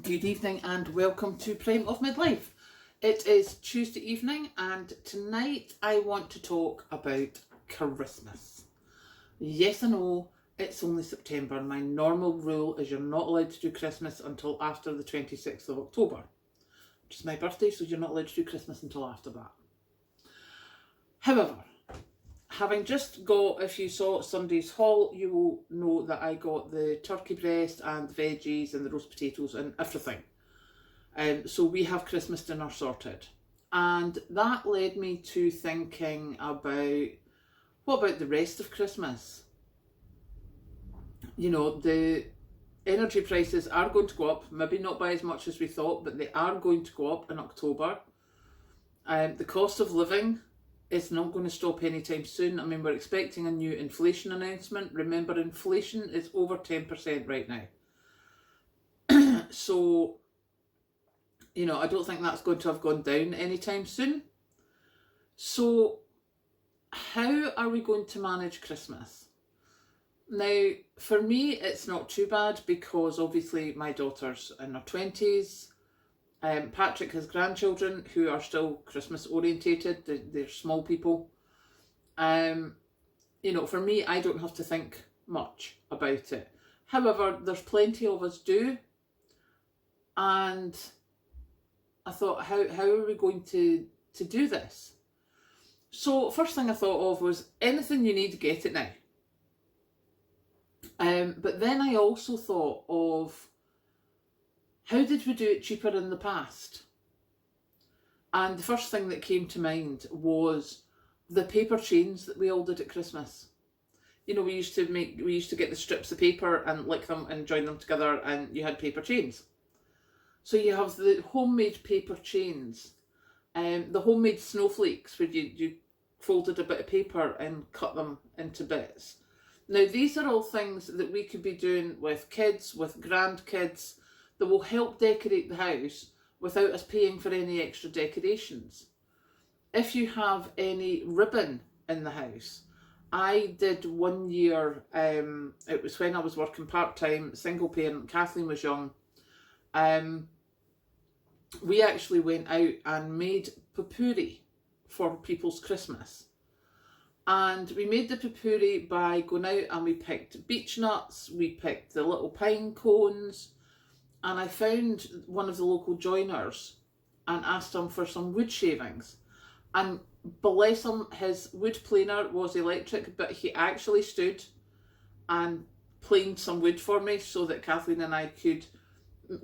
Good evening and welcome to Prime of Midlife. It is Tuesday evening and tonight I want to talk about Christmas. Yes, I know it's only September. My normal rule is you're not allowed to do Christmas until after the 26th of October, which is my birthday, so you're not allowed to do Christmas until after that. However, having just got, if you saw Sunday's haul, you will know that I got the turkey breast and the veggies and the roast potatoes and everything. So we have Christmas dinner sorted. And that led me to thinking about, what about the rest of Christmas? You know, the energy prices are going to go up, maybe not by as much as we thought, but they are going to go up in October. The cost of living is not going to stop anytime soon. I mean, we're expecting a new inflation announcement. Remember, inflation is over 10% right now. So, you know, I don't think that's going to have gone down anytime soon. So, how are we going to manage Christmas? Now, for me, it's not too bad because obviously my daughter's in her 20s. Patrick has grandchildren who are still Christmas orientated. They're small people. You know, for me, I don't have to think much about it. However, there's plenty of us do. And I thought, how are we going to do this? So first thing I thought of was anything you need, get it now. But then I also thought of, how did we do it cheaper in the past? And the first thing that came to mind was the paper chains that we all did at Christmas. You know, we used to get the strips of paper and lick them and join them together, and you had paper chains. So you have the homemade paper chains, the homemade snowflakes where you folded a bit of paper and cut them into bits. Now, these are all things that we could be doing with kids, with grandkids, that will help decorate the house without us paying for any extra decorations. If you have any ribbon in the house, I did one year, it was when I was working part-time, single parent, Kathleen was young, we actually went out and made papuri for people's Christmas. And we made the papuri by going out and we picked beech nuts, we picked the little pine cones, and I found one of the local joiners and asked him for some wood shavings. And bless him, his wood planer was electric, but he actually stood and planed some wood for me so that Kathleen and I could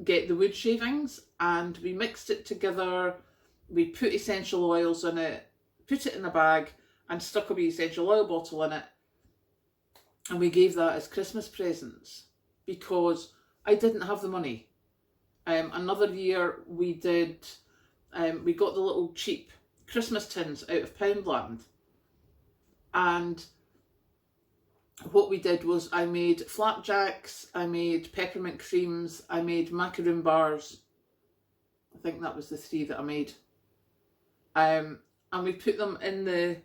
get the wood shavings. And we mixed it together, we put essential oils in it, put it in a bag and stuck a wee essential oil bottle in it. And we gave that as Christmas presents because I didn't have the money. Another year we did, we got the little cheap Christmas tins out of Poundland, and what we did was I made flapjacks, I made peppermint creams, I made macaroon bars. I think that was the three that I made, and we put them in the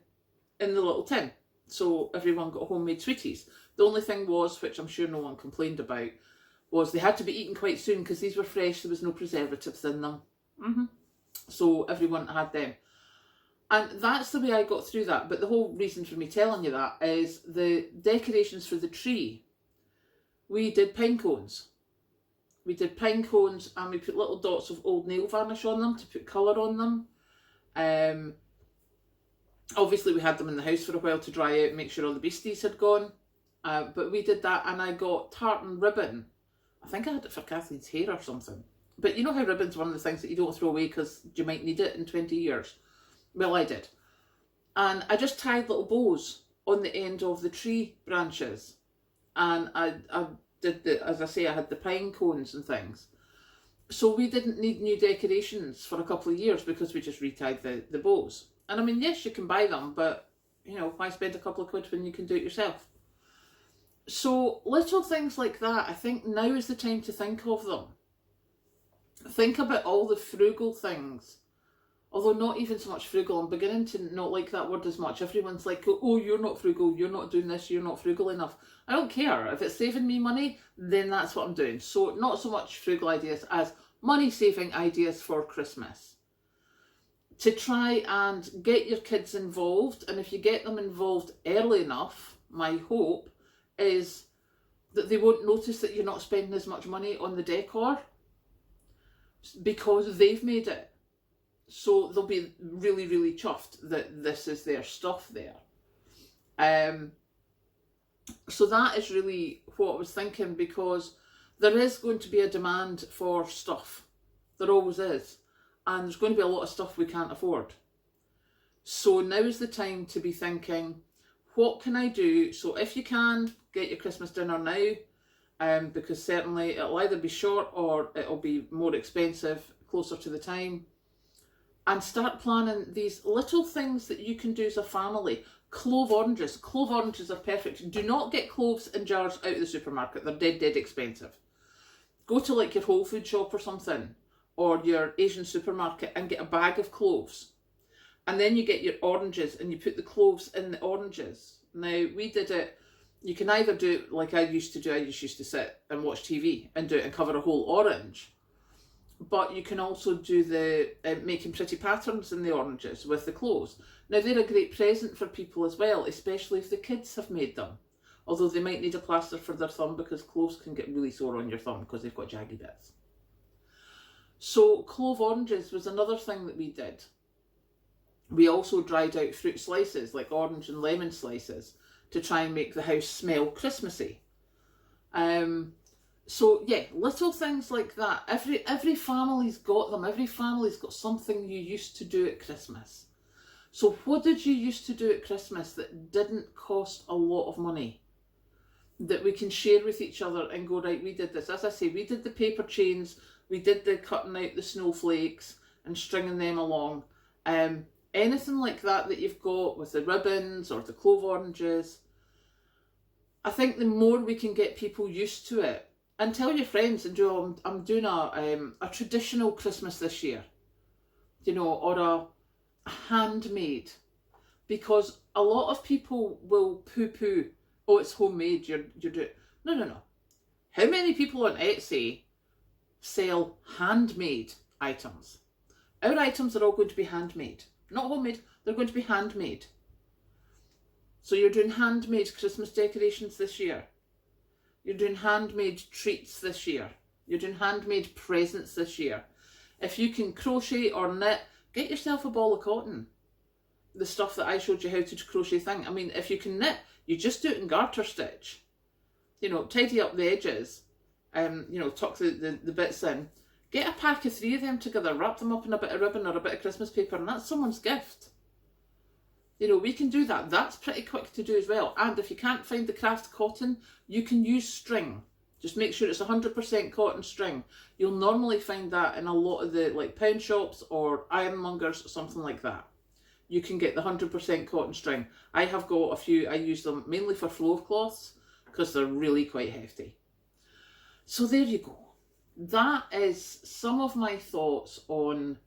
little tin, so everyone got homemade sweeties. The only thing was, which I'm sure no one complained about, was they had to be eaten quite soon because these were fresh, there was no preservatives in them. So everyone had them. And that's the way I got through that. But the whole reason for me telling you that is the decorations for the tree. We did pine cones. We did pine cones and we put little dots of old nail varnish on them to put colour on them. Obviously we had them in the house for a while to dry out and make sure all the beasties had gone. But we did that, and I got tartan ribbon. I think I had it for Kathleen's hair or something. But you know how ribbon's one of the things that you don't throw away because you might need it in 20 years? Well, I did. And I just tied little bows on the end of the tree branches. And I did as I say, I had the pine cones and things. So we didn't need new decorations for a couple of years because we just retied the bows. And I mean, yes, you can buy them, but, you know, why spend a couple of quid when you can do it yourself? So little things like that, I think now is the time to think of them. Think about all the frugal things. Although not even so much frugal, I'm beginning to not like that word as much. Everyone's like, oh, you're not frugal, you're not doing this, you're not frugal enough. I don't care. If it's saving me money, then that's what I'm doing. So not so much frugal ideas as money saving ideas for Christmas. To try and get your kids involved, and if you get them involved early enough, my hope is that they won't notice that you're not spending as much money on the decor because they've made it. So they'll be really, really chuffed that this is their stuff there. So that is really what I was thinking, because there is going to be a demand for stuff. There always is. And there's going to be a lot of stuff we can't afford. So now is the time to be thinking, what can I do? So if you can, get your Christmas dinner now, because certainly it'll either be short or it'll be more expensive closer to the time. And start planning these little things that you can do as a family. Clove oranges. Clove oranges are perfect. Do not get cloves in jars out of the supermarket. They're dead, dead expensive. Go to like your Whole Food shop or something, or your Asian supermarket, and get a bag of cloves. And then you get your oranges and you put the cloves in the oranges. Now, we did it, you can either do it like I used to do. I just used to sit and watch TV and do it and cover a whole orange. But you can also do the making pretty patterns in the oranges with the cloves. Now, they're a great present for people as well, especially if the kids have made them. Although they might need a plaster for their thumb, because cloves can get really sore on your thumb because they've got jaggy bits. So clove oranges was another thing that we did. We also dried out fruit slices, like orange and lemon slices, to try and make the house smell Christmassy. So yeah, little things like that. Every family's got them. Every family's got something you used to do at Christmas. So what did you used to do at Christmas that didn't cost a lot of money, that we can share with each other and go, right, we did this. As I say, we did the paper chains, we did the cutting out the snowflakes and stringing them along. Anything like that that you've got with the ribbons or the clove oranges. I think the more we can get people used to it, and tell your friends, and do, I'm doing a traditional Christmas this year, you know, or a handmade, because a lot of people will poo-poo, oh, it's homemade, you're doing. No. How many people on Etsy sell handmade items? Our items are all going to be handmade. Not homemade, they're going to be handmade. So you're doing handmade Christmas decorations this year. You're doing handmade treats this year. You're doing handmade presents this year. If you can crochet or knit, get yourself a ball of cotton. The stuff that I showed you how to crochet thing. I mean, if you can knit, you just do it in garter stitch. You know, tidy up the edges. You know, tuck the bits in. Get a pack of 3 of them together, wrap them up in a bit of ribbon or a bit of Christmas paper, and that's someone's gift. You know, we can do that. That's pretty quick to do as well. And if you can't find the craft cotton, you can use string. Just make sure it's 100% cotton string. You'll normally find that in a lot of the like pound shops or ironmongers or something like that. You can get the 100% cotton string. I have got a few. I use them mainly for floor cloths because they're really quite hefty. So there you go. That is some of my thoughts on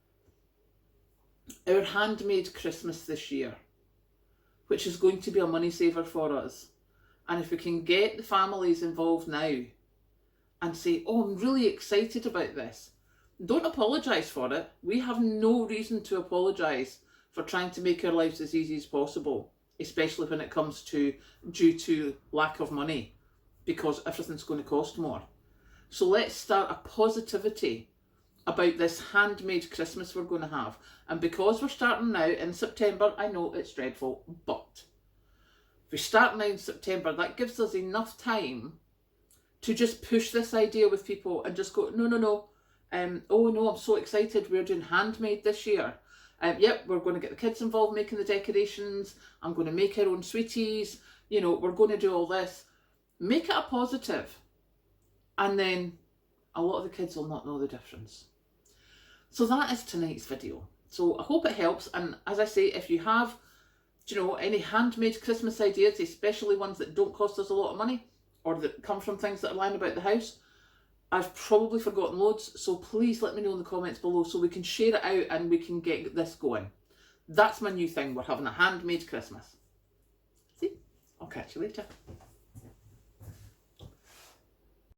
our handmade Christmas this year, which is going to be a money saver for us. And if we can get the families involved now and say, oh, I'm really excited about this, don't apologise for it. We have no reason to apologise for trying to make our lives as easy as possible, especially when it comes to due to lack of money, because everything's going to cost more. So let's start a positivity about this handmade Christmas we're going to have. And because we're starting now in September, I know it's dreadful, but if we start now in September, that gives us enough time to just push this idea with people and just go, no. Oh no, I'm so excited. We're doing handmade this year. Yep, we're going to get the kids involved making the decorations. I'm going to make our own sweeties. You know, we're going to do all this. Make it a positive. And then a lot of the kids will not know the difference. So that is tonight's video. So I hope it helps. And as I say, if you have, you know, any handmade Christmas ideas, especially ones that don't cost us a lot of money or that come from things that are lying about the house, I've probably forgotten loads. So please let me know in the comments below so we can share it out and we can get this going. That's my new thing. We're having a handmade Christmas. See? I'll catch you later.